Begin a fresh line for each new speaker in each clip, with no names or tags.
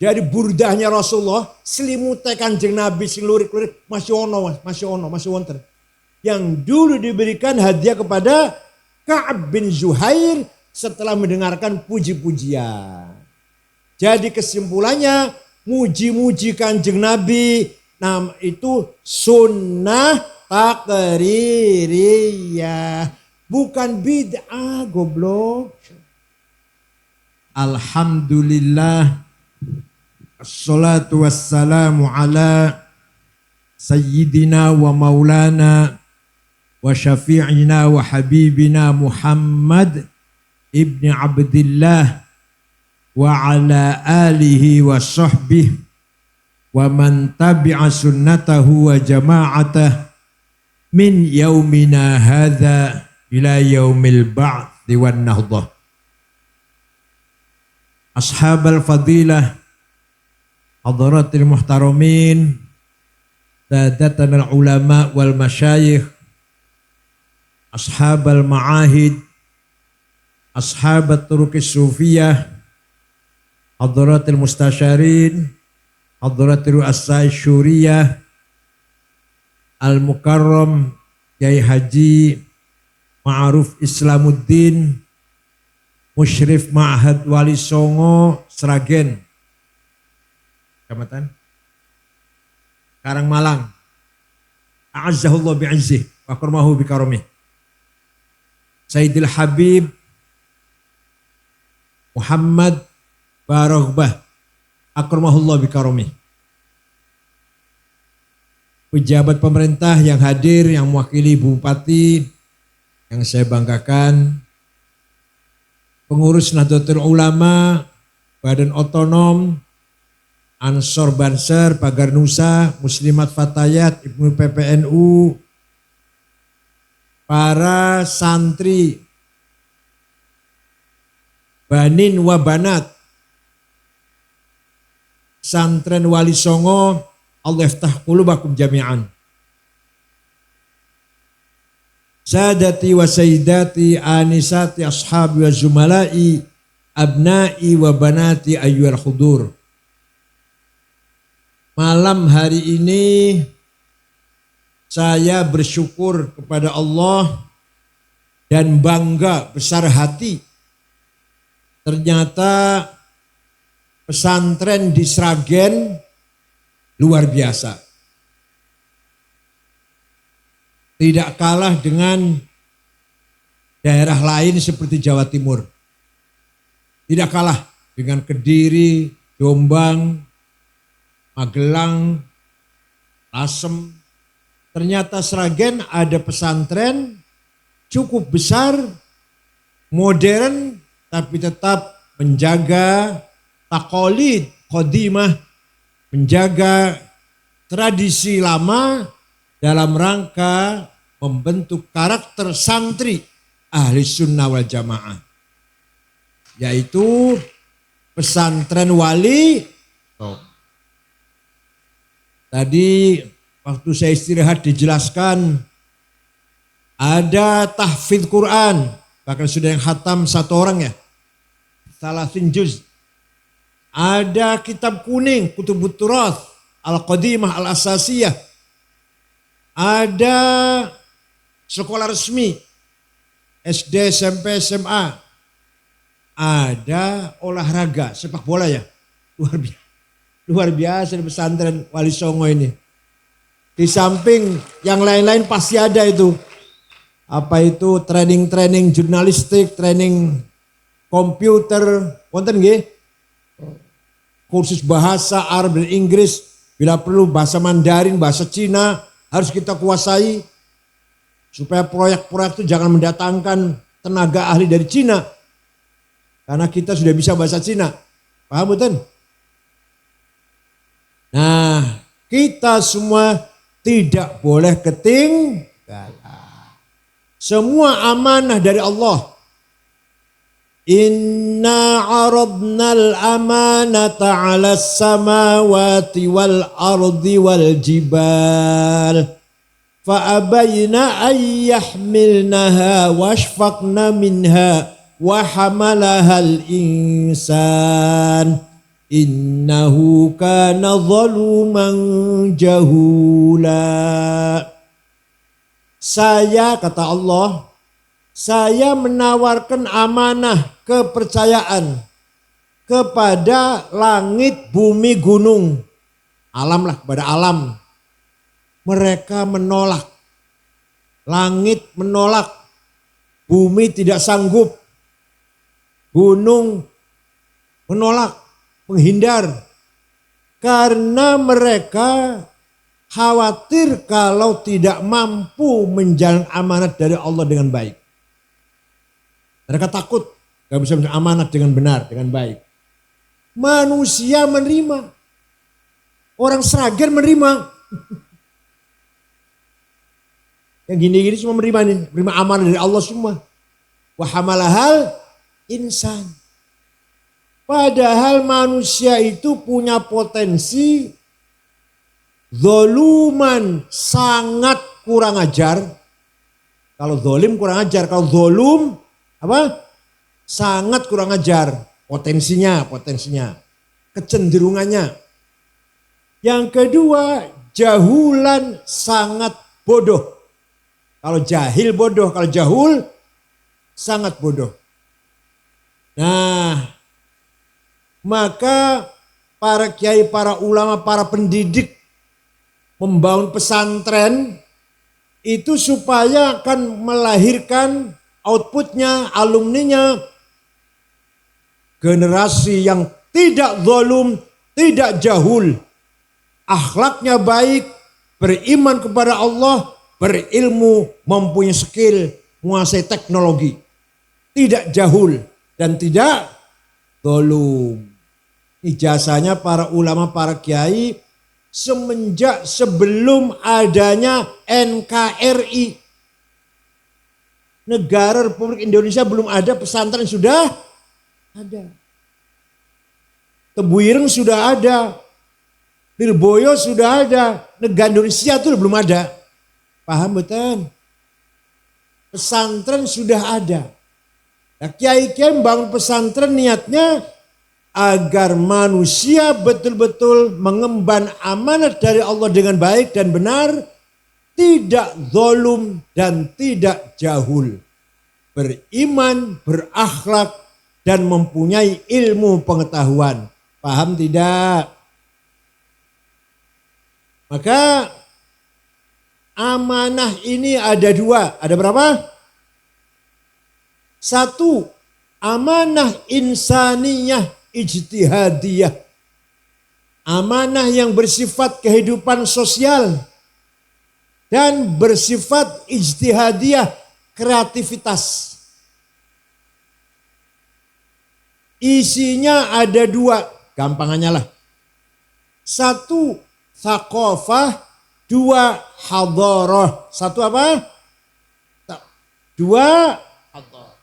dari burdahnya Rasulullah, selimutnya Kanjeng Nabi sing lurik-lurik masih wonten. Yang dulu diberikan hadiah kepada Ka'ab bin Zuhair setelah mendengarkan puji-pujian. Jadi kesimpulannya, muji-muji Kanjeng Nabi itu sunnah takririyah, bukan bid'ah, goblok. Alhamdulillah, assalatu wassalamu ala sayyidina wa maulana wa syafi'ina wa habibina Muhammad ibni Abdillah wa ala alihi wa sahbihi wa man tabi'a sunnatahu wa jama'atah min yaumina hadha ila yaumil ba'thi wan nahdah. Ashabal fadilah, hadratil muhtaramin, sadatana ulama wal masyayikh, ashabal ma'ahid, ashabat turukis sufiyah, hadratil mustasyarin, hadratil ru'asai syuriyah, al-mukarram Kiai Haji Ma'ruf Islamuddin, Musyrif Ma'had Wali Songo Sragen, Kecamatan Karangmalang, a'azzahullah bi'izzih wa karmahu bikaromih, Sayyidil Habib Muhammad Barogbah akramahullah bikaromih, pejabat pemerintah yang hadir, yang mewakili Bupati yang saya banggakan, pengurus Nahdlatul Ulama, Badan Otonom, Ansor Banser, Pagar Nusa, Muslimat Fatayat, Ibnu PPNU, para santri, banin wa banat, santren Wali Songo, Allah yaftah qulubakum jami'an. Sadati wa sayyidati anisati ashabi wa zumalai abnai wa banati ayyuhal khudur. Malam hari ini saya bersyukur kepada Allah dan bangga besar hati. Ternyata pesantren di Sragen luar biasa. Tidak kalah dengan daerah lain seperti Jawa Timur. Tidak kalah dengan Kediri, Jombang, Magelang, Lasem. Ternyata Sragen ada pesantren cukup besar, modern, tapi tetap menjaga taqalid qadimah, menjaga tradisi lama dalam rangka membentuk karakter santri ahli sunnah wal jamaah, yaitu pesantren Wali. Tadi waktu saya istirahat dijelaskan ada tahfidz Quran, bahkan sudah yang khatam 1 orang ya, salasin juz. Ada kitab kuning, Kutubut Turath, Al-Qadimah, Al-Asasiyah. Ada sekolah resmi, SD, SMP, SMA. Ada olahraga, sepak bola ya. Luar biasa di pesantren Wali Songo ini. Di samping yang lain-lain pasti ada itu. Apa itu training jurnalistik, training komputer, wonten nggih? Kursus bahasa Arab dan Inggris, bila perlu bahasa Mandarin, bahasa Cina harus kita kuasai supaya proyek-proyek itu jangan mendatangkan tenaga ahli dari Cina. Karena kita sudah bisa bahasa Cina. Paham betul? Nah, kita semua tidak boleh ketinggalan. Semua amanah dari Allah. Inna aradnal amanata 'alas samawati wal ardi wal jibal fa abayna ay yahmilnaha washfaqna minha wa hamalahal insan innahu kana zaluman jahula. Saya, kata Allah, saya menawarkan amanah kepercayaan kepada langit, bumi, gunung. Alam lah, kepada alam. Mereka menolak. Langit menolak. Bumi tidak sanggup. Gunung menolak, menghindar. Karena mereka khawatir kalau tidak mampu menjalankan amanat dari Allah dengan baik. Mereka takut gak bisa menjalankan amanat dengan benar, dengan baik. Manusia menerima. Orang Sragen menerima. Yang gini-gini semua menerima nih. Menerima amanat dari Allah semua. Wa hamalahal insan. Padahal manusia itu punya potensi zoluman, sangat kurang ajar. Kalau zolim kurang ajar, kalau zolum apa? Sangat kurang ajar. Potensinya, kecenderungannya. Yang kedua, jahulan, sangat bodoh. Kalau jahil bodoh, kalau jahul sangat bodoh. Nah, maka para kiai, para ulama, para pendidik membangun pesantren itu supaya akan melahirkan outputnya, alumninya, generasi yang tidak zalim, tidak jahul, akhlaknya baik, beriman kepada Allah, berilmu, mempunyai skill, menguasai teknologi, tidak jahul dan tidak zalim. Ijazahnya para ulama, para kiai semenjak sebelum adanya NKRI. Negara Republik Indonesia belum ada pesantren, sudah ada. Tebu Ireng sudah ada. Lirboyo sudah ada. Negara Indonesia itu belum ada. Paham betul? Pesantren sudah ada. Nah, kiai-kiai membangun pesantren niatnya agar manusia betul-betul mengemban amanat dari Allah dengan baik dan benar, tidak zalim dan tidak jahul, beriman, berakhlak dan mempunyai ilmu pengetahuan. Paham tidak? Maka amanah ini ada dua. Ada berapa? Satu, amanah insaniyah ijtihadiyah. Amanah yang bersifat kehidupan sosial dan bersifat ijtihadiyah, kreativitas. Isinya ada dua, gampangannya lah. Satu, thaqafah, dua, hadharah. Satu apa? Dua, hadharah.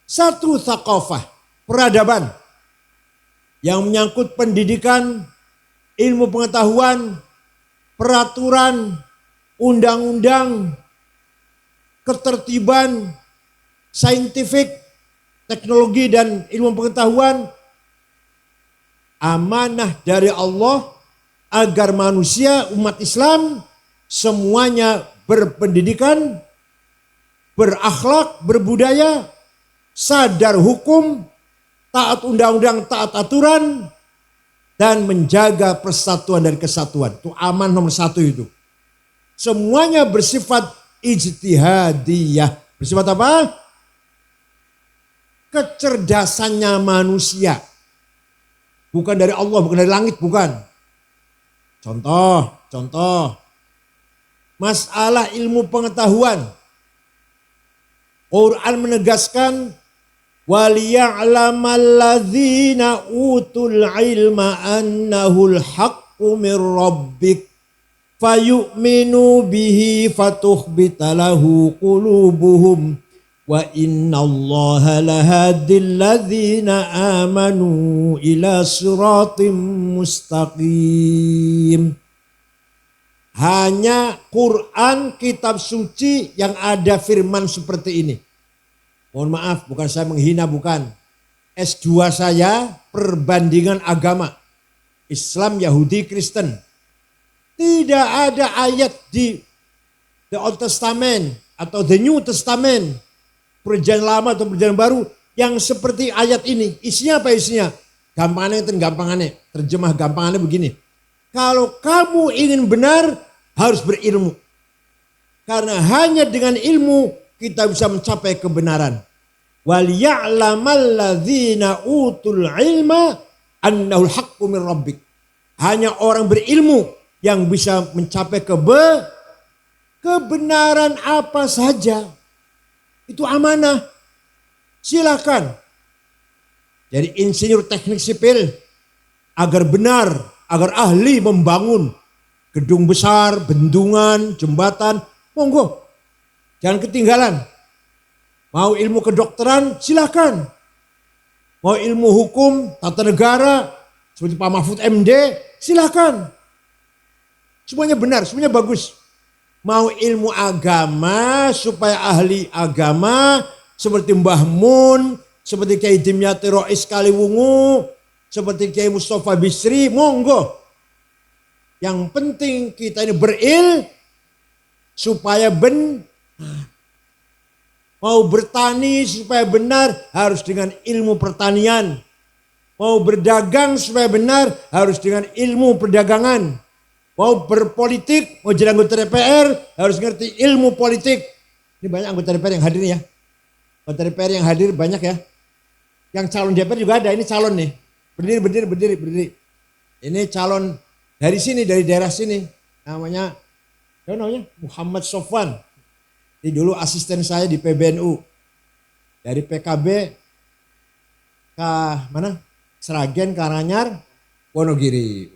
Satu, thaqafah, peradaban yang menyangkut pendidikan, ilmu pengetahuan, peraturan, undang-undang, ketertiban, saintifik, teknologi dan ilmu pengetahuan. Amanah dari Allah agar manusia, umat Islam semuanya berpendidikan, berakhlak, berbudaya, sadar hukum, taat undang-undang, taat aturan, dan menjaga persatuan dan kesatuan. Itu aman nomor satu itu. Semuanya bersifat ijtihadiyah. Bersifat apa? Kecerdasannya manusia. Bukan dari Allah, bukan dari langit, bukan. Contoh. Masalah ilmu pengetahuan. Quran menegaskan وَلِيَعْلَمَ الَّذِينَ أُوتُوا الْعِلْمَ أَنَّهُ الْحَقُّ مِنْ رَبِّكَ فَيُؤْمِنُوا بِهِ فَتُخْبِتَ لَهُ قُلُوبُهُمْ وَإِنَّ اللَّهَ لَهَادِ الَّذِينَ آمَنُوا إِلَى صِرَاطٍ مُسْتَقِيمٍ. Hanya Quran, kitab suci yang ada firman seperti ini. Mohon maaf, bukan saya menghina, bukan. S2 saya perbandingan agama. Islam, Yahudi, Kristen. Tidak ada ayat di The Old Testament atau The New Testament, perjanjian lama atau perjanjian baru yang seperti ayat ini. Isinya apa isinya? Gampangannya, terjemah gampangannya begini. Kalau kamu ingin benar, harus berilmu. Karena hanya dengan ilmu kita bisa mencapai kebenaran. Wal ya'lamal ladzina utul ilma annahul haqqu min rabbik. Hanya orang berilmu yang bisa mencapai kebenaran apa saja. Itu amanah. Silakan. Jadi insinyur teknik sipil agar benar, agar ahli membangun gedung besar, bendungan, jembatan, monggo. Jangan ketinggalan. Mau ilmu kedokteran, silakan. Mau ilmu hukum, tata negara, seperti Pak Mahfud MD, silakan. Semuanya benar, semuanya bagus. Mau ilmu agama, supaya ahli agama, seperti Mbah Mun, seperti Kiai Dimyati Rois Kaliwungu, seperti Kiai Mustafa Bisri, monggo. Yang penting kita ini supaya benar. Mau bertani supaya benar harus dengan ilmu pertanian. Mau berdagang supaya benar harus dengan ilmu perdagangan. Mau berpolitik, mau jadi anggota DPR harus ngerti ilmu politik. Ini banyak anggota DPR yang hadir ya. Anggota DPR yang hadir banyak ya. Yang calon DPR juga ada, ini calon nih. Berdiri. Ini calon dari sini, dari daerah sini. Namanya Muhammad Sofwan. Ini dulu asisten saya di PBNU. Dari PKB ke mana? Sragen, Karanganyar, Wonogiri.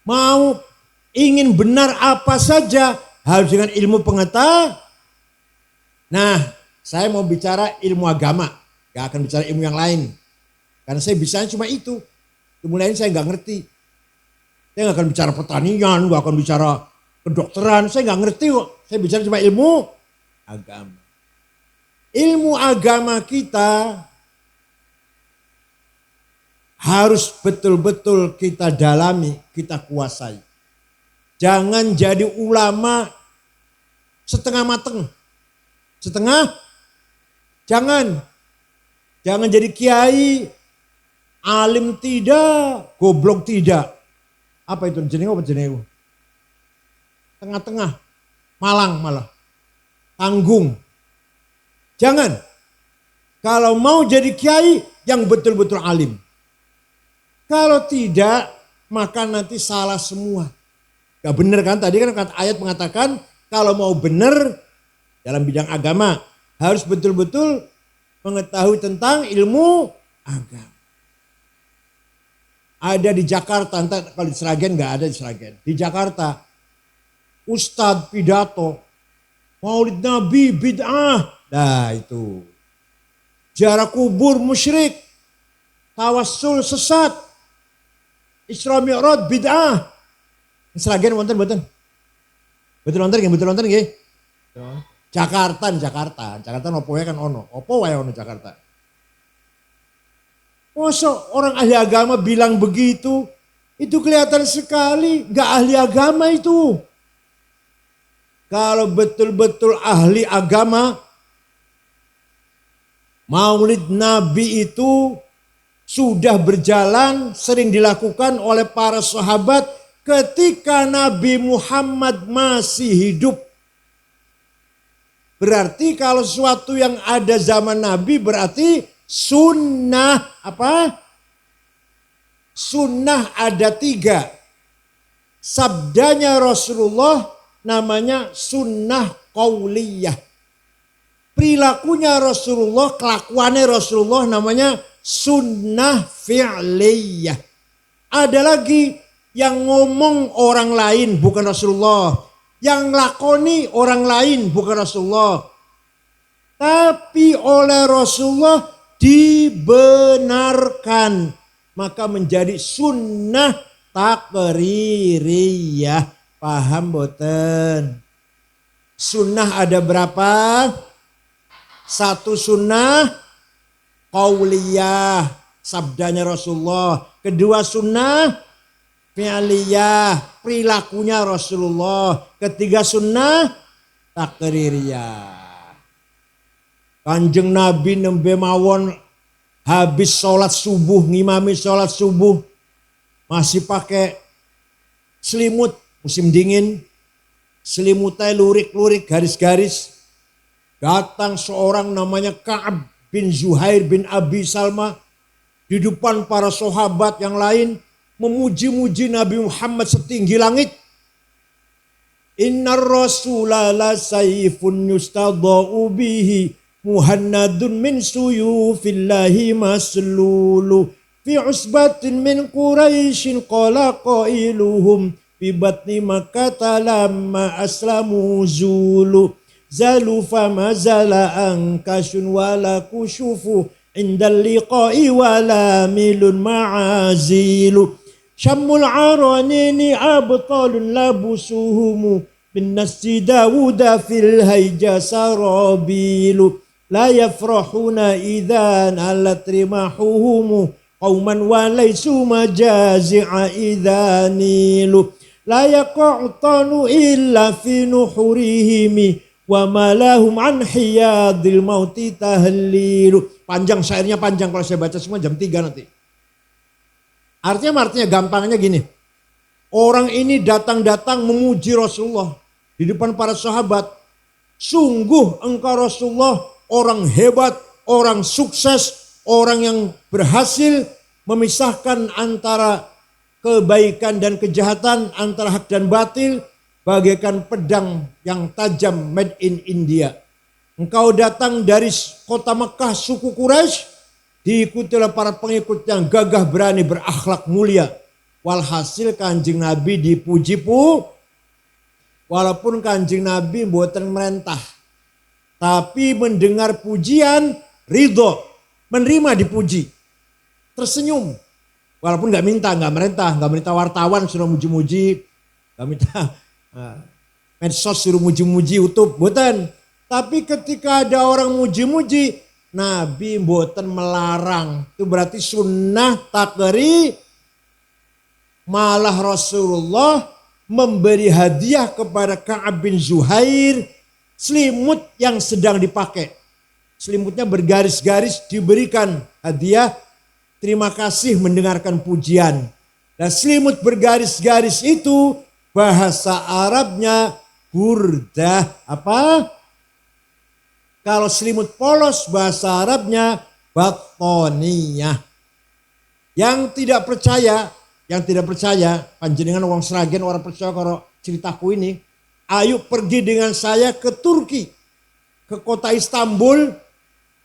Mau ingin benar apa saja harus dengan ilmu pengetahuan. Nah, saya mau bicara ilmu agama. Gak akan bicara ilmu yang lain. Karena saya bisanya cuma itu. Ilmu lain saya gak ngerti. Saya gak akan bicara pertanian, gak akan bicara kedokteran. Saya gak ngerti kok. Saya bicara cuma ilmu agama. Ilmu agama kita harus betul-betul kita dalami, kita kuasai. Jangan jadi ulama setengah mateng. Jangan jadi kiai, alim tidak, goblok tidak. Apa itu jenenge? Tengah-tengah, malang malah, tanggung. Jangan. Kalau mau jadi kiai yang betul-betul alim. Kalau tidak, maka nanti salah semua. Gak bener kan? Tadi kan ayat mengatakan kalau mau bener dalam bidang agama harus betul-betul mengetahui tentang ilmu agama. Ada di Jakarta, kalau di Sragen gak ada di Sragen. Di Jakarta, Ustadz pidato, Maulid Nabi bid'ah. Nah itu. Ziarah kubur musyrik, tawassul sesat, Isra Mi'raj bid'ah. Sragen wonten mboten? Betul wonten nggih? Jakarta. Jakarta opo wae kan ono. Opo wae ono Jakarta. Masa orang ahli agama bilang begitu? Itu kelihatan sekali gak ahli agama itu. Kalau betul-betul ahli agama, Maulid Nabi itu sudah berjalan, sering dilakukan oleh para sahabat ketika Nabi Muhammad masih hidup. Berarti kalau sesuatu yang ada zaman Nabi berarti sunnah apa? Sunnah ada 3. Sabdanya Rasulullah namanya sunnah qauliyah. Perilakunya Rasulullah, kelakuannya Rasulullah namanya sunnah fi'liyah. Ada lagi yang ngomong orang lain bukan Rasulullah. Yang lakoni orang lain bukan Rasulullah. Tapi oleh Rasulullah dibenarkan. Maka menjadi sunnah takririyah. Paham boten? Sunnah ada berapa? Satu sunnah qauliyah, sabdanya Rasulullah. Kedua sunnah fi'liyah, perilakunya Rasulullah. Ketiga sunnah takririyah. Kanjeng Nabi nembe mawon habis sholat subuh, ngimami sholat subuh, masih pakai selimut musim dingin, selimutnya lurik-lurik garis-garis. Datang seorang namanya Ka'ab bin Zuhair bin Abi Salma di depan para sahabat yang lain memuji-muji Nabi Muhammad setinggi langit. Innar rasula la sayfun yustadha'u bihi muhannadun min suyufillahi maslulu fi usbatin min quraisyin qala qailuhum fi batni makkah lamma aslamu zulu zalu fama zala angkashun wala kushufu indal liqa'i wala milun ma'azilu syammul aranini abtalun labusuhumu bin nasi dawuda fil hayja sarabilu la yafrahuna idhan alat rimahuhumu qauman walaysu majazi'a idhanilu la yaqa'tanu illa fi nuhurihimi wa malahum an hiyadil mauti tahlilu. Panjang syairnya, panjang kalau saya baca semua jam 3 nanti. Artinya gampangnya gini. Orang ini datang-datang memuji Rasulullah di depan para sahabat. Sungguh engkau Rasulullah orang hebat, orang sukses, orang yang berhasil memisahkan antara kebaikan dan kejahatan, antara hak dan batil, bagaikan pedang yang tajam made in India. Engkau datang dari kota Mekah, suku Quraisy, diikuti oleh para pengikut yang gagah berani, berakhlak mulia. Walhasil Kanjeng Nabi dipuji walaupun Kanjeng Nabi mboten merentah. Tapi mendengar pujian, ridho, menerima dipuji. Tersenyum. Walaupun gak minta, gak merintah wartawan suruh muji-muji, gak minta medsos suruh muji-muji YouTube, mboten. Tapi ketika ada orang muji-muji, Nabi mboten melarang. Itu berarti sunnah takrir. Malah Rasulullah memberi hadiah kepada Ka'ab bin Zuhair selimut yang sedang dipakai. Selimutnya bergaris-garis, diberikan hadiah. Terima kasih mendengarkan pujian. Dan selimut bergaris-garis itu bahasa Arabnya burdah. Apa? Kalau selimut polos bahasa Arabnya batoniyah. Yang tidak percaya, panjenengan orang Sragen, orang percaya kalau ceritaku ini, ayo pergi dengan saya ke Turki, ke kota Istanbul,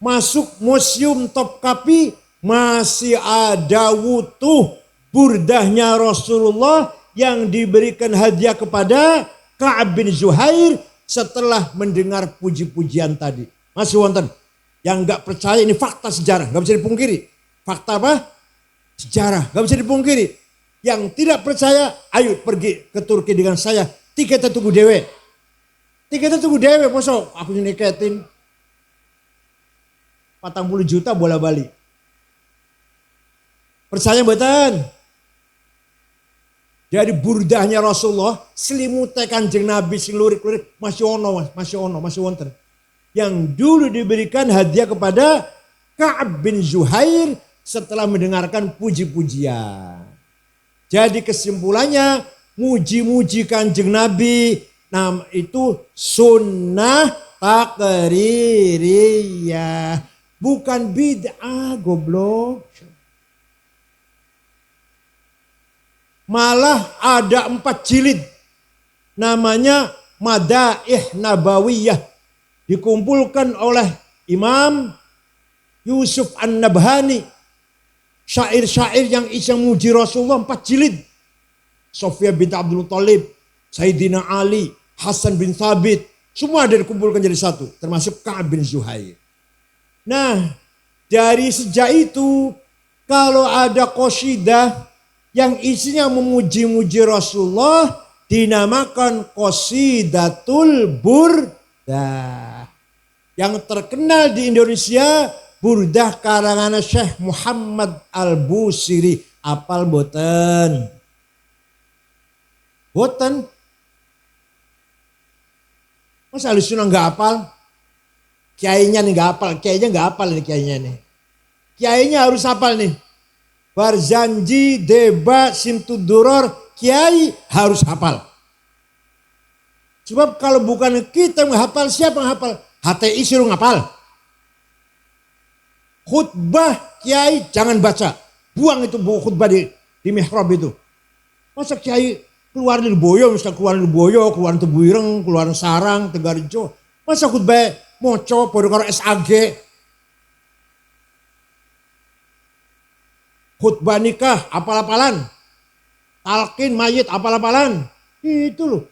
masuk museum Topkapi, masih ada wutuh burdahnya Rasulullah yang diberikan hadiah kepada Ka'ab bin Zuhair setelah mendengar puji-pujian tadi. Masih wonten yang nggak percaya, ini fakta sejarah, nggak bisa dipungkiri. Fakta apa? Sejarah, nggak bisa dipungkiri. Yang tidak percaya, ayo pergi ke Turki dengan saya. Tiketnya tunggu dewe. Masa aku niketin 40 juta bola balik. Percaya mboten? Jadi burdahnya Rasulullah, selimutnya Kanjeng Nabi sing lurik-lurik masih wonten. Yang dulu diberikan hadiah kepada Ka'ab bin Zuhair setelah mendengarkan puji-pujian. Jadi kesimpulannya, muji-muji Kanjeng Nabi, itu sunnah takririyah, bukan bid'ah, goblok. Malah ada 4 jilid, namanya Madaih Nabawiyah, dikumpulkan oleh Imam Yusuf An-Nabhani. Syair-syair yang isi muji Rasulullah 4 jilid. Sofia binti Abdul Thalib, Sayyidina Ali, Hasan bin Thabit, semua ada dikumpulkan jadi satu, termasuk Ka'ab bin Zuhair. Nah, dari sejak itu kalau ada qasidah yang isinya memuji-muji Rasulullah, dinamakan Qasidatul Burdah. Yang terkenal di Indonesia Burdah karangan Syekh Muhammad Al-Busiri. Apal boten? Boten. Masa ahli sunnah nggak apal? Kiainya nih nggak apal, kiainya nggak apal nih kiainya nih. Kiainya harus apal nih. Barzanji, Deba, Simtuduror, kiai harus hafal. Sebab kalau bukan kita menghafal, siapa yang hafal? HTI suruh ngapal. Khutbah kiai jangan baca. Buang itu buku khutbah di mihrab itu. Masa kiai keluar dari Boyo, misalnya keluar dari Boyo, keluar dari Buireng, keluar dari Sarang, Tegarjo. Masa khutbah moco, pada karo SAG. Khutbah nikah, apal-apalan. Talqin mayit, apal-apalan. Itu loh.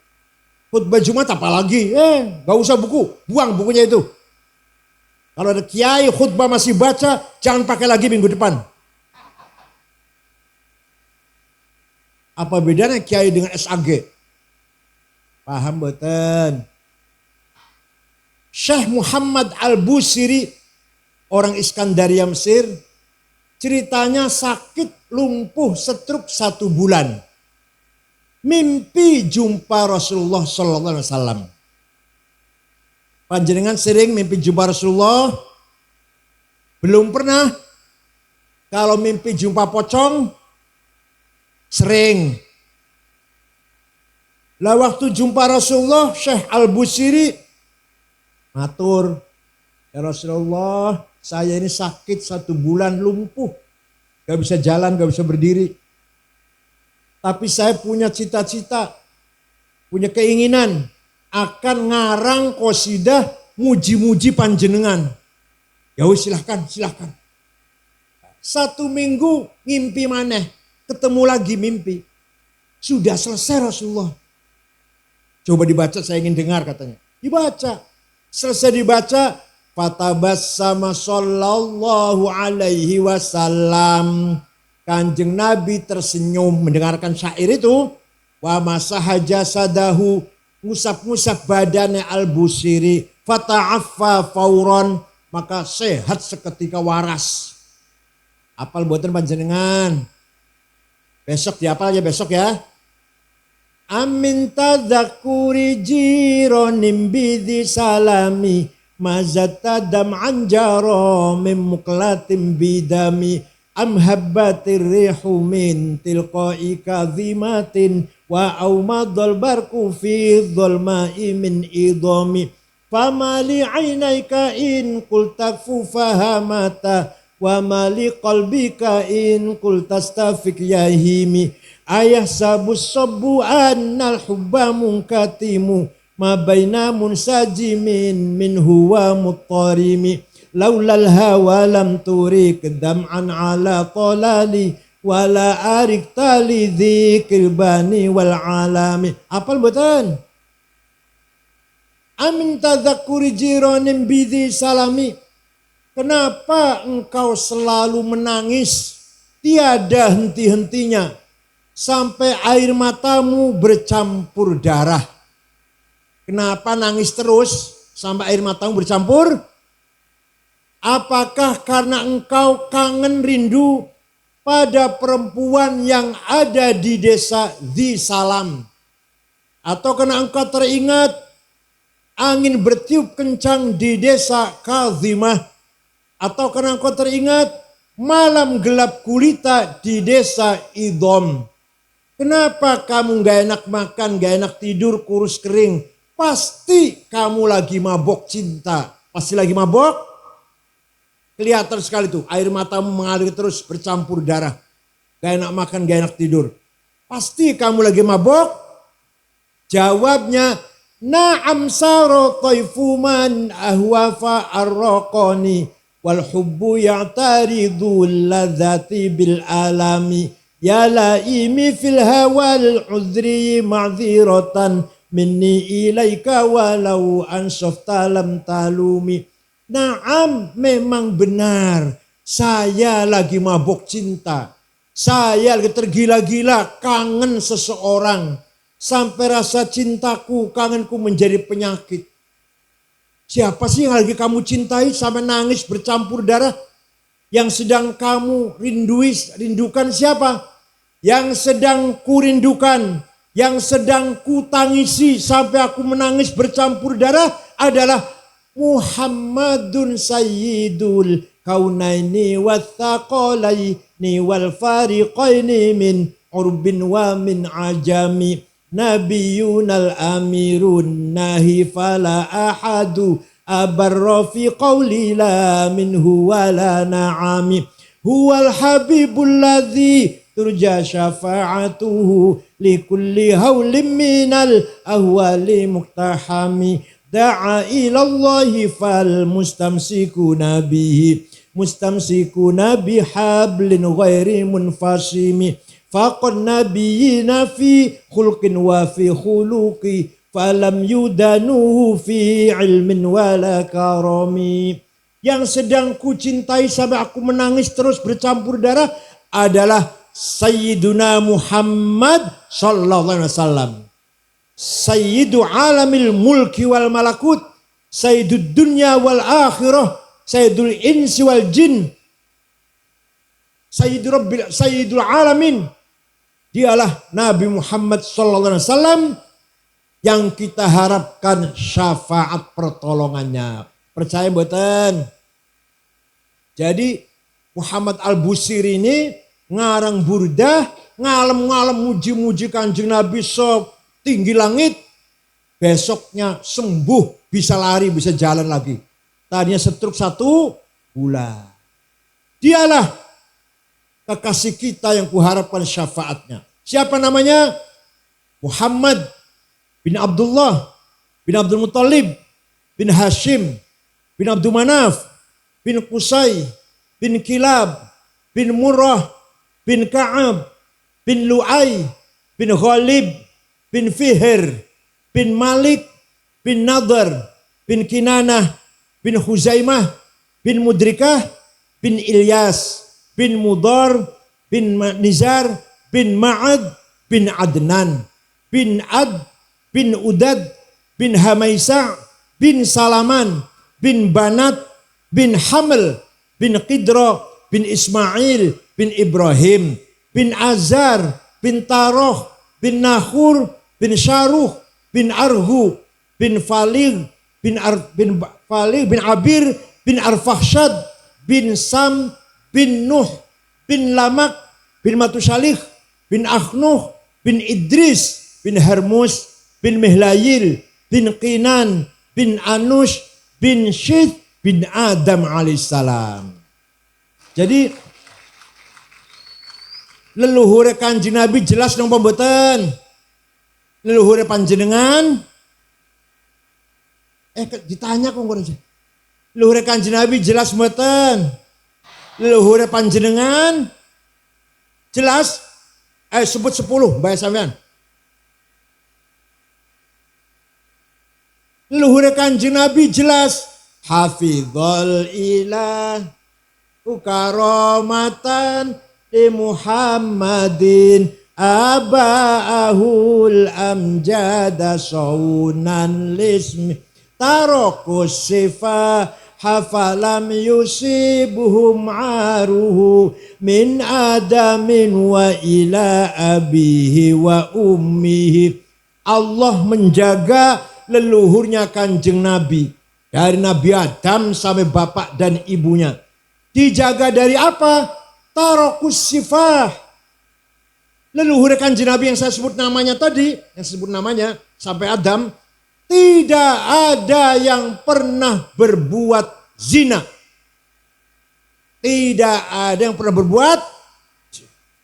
Khutbah Jumat apalagi. Gak usah buku, buang bukunya itu. Kalau ada kiai khutbah masih baca, jangan pakai lagi minggu depan. Apa bedanya kiai dengan SAG? Paham betul. Syekh Muhammad Al-Busiri, orang Iskandaria Mesir, ceritanya sakit lumpuh stroke 1 bulan. Mimpi jumpa Rasulullah Sallallahu Alaihi Wasallam. Panjenengan sering mimpi jumpa Rasulullah? Belum pernah? Kalau mimpi jumpa pocong? Sering. Lah waktu jumpa Rasulullah, Syekh Al-Busiri matur, ya Rasulullah, saya ini sakit 1 bulan lumpuh. Gak bisa jalan, gak bisa berdiri. Tapi saya punya cita-cita, punya keinginan akan ngarang qasidah muji-muji panjenengan. Ya wis silahkan. 1 minggu ngimpi maneh, ketemu lagi mimpi. Sudah selesai Rasulullah. Coba dibaca, saya ingin dengar katanya. Dibaca. Selesai dibaca, fatabassama sallallahu alaihi wasallam. Kanjeng Nabi tersenyum mendengarkan syair itu. Wa masaha jasadahu, ngusap-ngusap badannya Al-Busiri. Fata'affa fauran, maka sehat seketika waras. Apal buatan panjenengan. Besok diapal ya, besok ya. Amin tadzakuri jironim bidhi salami mazata dam'an jaro mim muklatim bidami am habbatir rihu min tilqai kadhimatin wa aumadul barku fi dhulma'i min idami famali ainaika in kultakfu fahamata wa mali qalbika in kultastafik yahimi ayah sabus sabu annal hubba munkatimu ma baina munsajimin min huwa muttarimi laulal hawa lam turik dam'an ala talali wala arik tali dzikir bani wal alami. Apal betul? Amin tadzakuri jiranim bidhi salami. Kenapa engkau selalu menangis tiada henti-hentinya sampai air matamu bercampur darah? Kenapa nangis terus sampai air matamu bercampur? Apakah karena engkau kangen rindu pada perempuan yang ada di desa Dhi Salam? Atau karena engkau teringat angin bertiup kencang di desa Kadhimah? Atau karena engkau teringat malam gelap gulita di desa Idom? Kenapa kamu gak enak makan, gak enak tidur, kurus kering? Pasti kamu lagi mabok cinta. Pasti lagi mabok. Kelihatan sekali tuh, air matamu mengalir terus bercampur darah. Gak enak makan, gak enak tidur. Pasti kamu lagi mabok. Jawabnya, na'am saro taifuman ahwafa arraqani. Wal hubbu ya'taridul ladzati bil alami. Ya laimi fil hawal uzri ma'ziratan. Minni ilaika walau ansofta lam talumi. Naam, memang benar. Saya lagi mabuk cinta. Saya lagi tergila-gila kangen seseorang. sampai rasa cintaku, kangenku menjadi penyakit. Siapa sih yang lagi kamu cintai sampai nangis bercampur darah? Yang sedang kamu rindukan siapa? Yang sedang kurindukan, yang sedang kutangisi sampai aku menangis bercampur darah adalah Muhammadun Sayyidul Kaunaini Wathaqalaini wal fariqaini min urbin wa min ajami. Nabiyunal amirun nahi fala ahadu abarra fi qawli la minhu wala na'ami. Huwal habibul ladzi turja syafa'atuhu likulli hawlim minal ahwali muktahami. Da'a ilallahi fal mustamsikuna bihi mustamsikuna bihablin ghairi munfasimi. Faqad nabiyina fi khulqin wa fi khuluqi falam yudanuhu fi ilmin wala karami. Yang sedang ku cintai sampai aku menangis terus bercampur darah adalah Sayyiduna Muhammad sallallahu alaihi wasallam. Sayyidu alamil mulki wal malakut, sayyidud dunya wal akhirah, sayyidul insi wal jin, sayyidul alamin. Dialah Nabi Muhammad sallallahu alaihi wasallam yang kita harapkan syafaat pertolongannya. Percaya mboten? Jadi Muhammad Al-Busiri ini ngarang burdah, ngalem-ngalem muji-muji Kanjeng Nabi tinggi langit. Besoknya sembuh, bisa lari, bisa jalan lagi. Tadinya stroke 1 bulan. Dialah kekasih kita yang kuharapkan syafaatnya. Siapa namanya? Muhammad bin Abdullah bin Abdul Muttalib bin Hashim bin Abdul Manaf bin Qusay bin Kilab bin Murrah bin Ka'ab bin Lu'ay bin Ghalib bin Fihr bin Malik bin Nadar bin Kinanah bin Huzaimah bin Mudrikah bin Ilyas bin Mudar bin Nizar bin Ma'ad bin Adnan bin Ad bin Udad bin Hamaisa bin Salaman bin Banat bin Hamel bin Qidra bin Ismail bin Ibrahim bin Azar bin Taroh bin Nahur bin Syaruh bin Arhu bin Falig bin Abir bin Arfahshad bin Sam bin Nuh bin Lamak bin Matusalih bin Akhnuh bin Idris bin Hermus bin Mihlayil bin Qinan bin Anush bin Syith bin Adam alaihissalam. Jadi leluhur Kanjeng Nabi jelas nang pemboten. Leluhur panjenengan ditanya kok ngono. Leluhur Kanjeng Nabi jelas mboten. Leluhur panjenengan jelas. Sebut 10 bayar sampean. Leluhur Kanjeng Nabi jelas. Hafizul ilah karamatan li Muhammadin aba'ahul amjada saunan lismi tarokus sifah hafalam yusibuhum aruhu min adamin wa ila abihi wa ummihi. Allah menjaga leluhurnya Kanjeng Nabi dari Nabi Adam sampai bapak dan ibunya. Dijaga dari apa? Tarokus sifah. Leluhur Kanjeng Nabi yang saya sebut namanya tadi, yang sebut namanya sampai Adam, tidak ada yang pernah berbuat zina. Tidak ada yang pernah berbuat,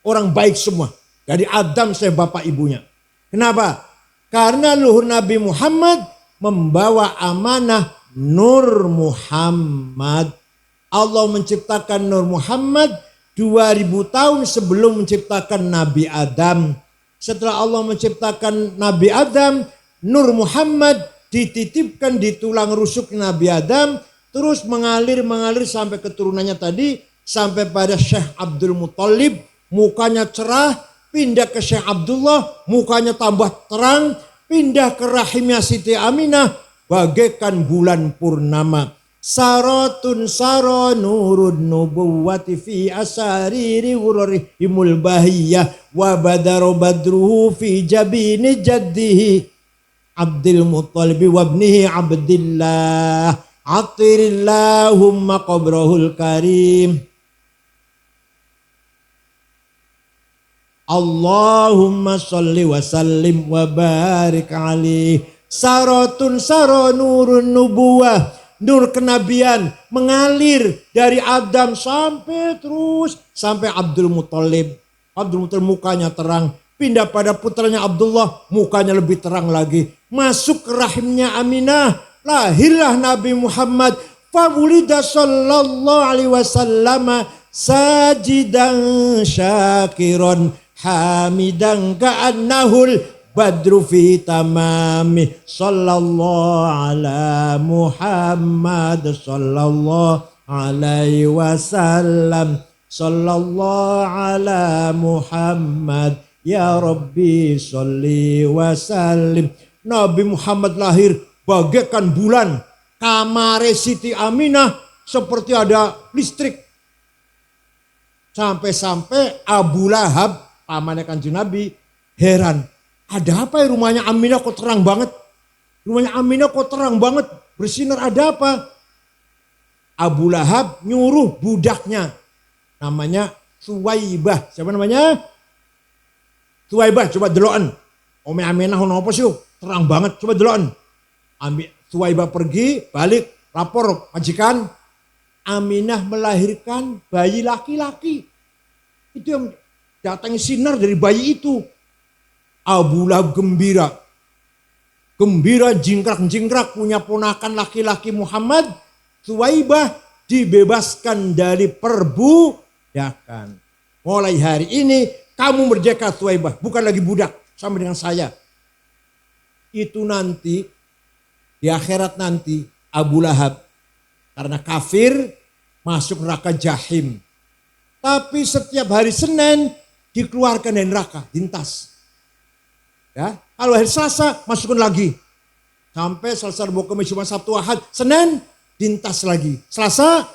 orang baik semua. Dari Adam sampai bapak ibunya. Kenapa? Karena leluhur Nabi Muhammad membawa amanah Nur Muhammad. Allah menciptakan Nur Muhammad 2000 tahun sebelum menciptakan Nabi Adam. Setelah Allah menciptakan Nabi Adam, Nur Muhammad dititipkan di tulang rusuk Nabi Adam, terus mengalir sampai keturunannya tadi, sampai pada Syekh Abdul Muttalib, mukanya cerah, pindah ke Syekh Abdullah, mukanya tambah terang, pindah ke rahimnya Siti Aminah, bagaikan bulan purnama. Saratun saro nurun nubuwati fi asariri wurrihimul bahiyah wa badaru badruhu fi jabini jaddihi Abdul Muttalib wa ibnihi Abdillah atirillahumma qabrahul karim Allahumma salli wa sallim wa barik alaih. Saratun saro nurun nubuwah, nur kenabian mengalir dari Adam sampai Abdul Muttalib. Abdul Muttalib mukanya terang, pindah pada putranya Abdullah, mukanya lebih terang lagi. Masuk ke rahimnya Aminah, lahirlah Nabi Muhammad. Fawulida sallallahu alaihi wasallam sajidan syakiran hamidan ka'annahul badru fi tamami. Sallallahu ala Muhammad sallallahu alaihi wasallam. Sallallahu ala Muhammad ya Rabbi salli wa sallim. Nabi Muhammad lahir bagaikan bulan. Kamare Siti Aminah seperti ada listrik. Sampai-sampai Abu Lahab, pamannya Kanjeng Nabi, heran. Ada apa ya rumahnya Aminah kok terang banget? Rumahnya Aminah kok terang banget, bersinar, ada apa? Abu Lahab nyuruh budaknya, namanya Suwaibah. Siapa namanya? Suwaibah, coba deloken. Ome Aminah ono apa sih? Terang banget, coba deloken. Suwaibah pergi, balik, lapor majikan. Aminah melahirkan bayi laki-laki. Itu yang datang sinar dari bayi itu. Abu Lahab gembira. Gembira jingkrak-jingkrak punya ponakan laki-laki Muhammad. Suwaibah dibebaskan dari perbudakan. Mulai hari ini kamu merdeka Suwaibah. Bukan lagi budak sama dengan saya. Itu nanti di akhirat nanti Abu Lahab karena kafir masuk neraka jahim. Tapi setiap hari Senin dikeluarkan dari neraka, dintas. Ya, kalau hari Selasa masukkan lagi. Sampai Selasa, Rabu, Kamis, Jumat, Sabtu, Ahad, Senin dintas lagi. Selasa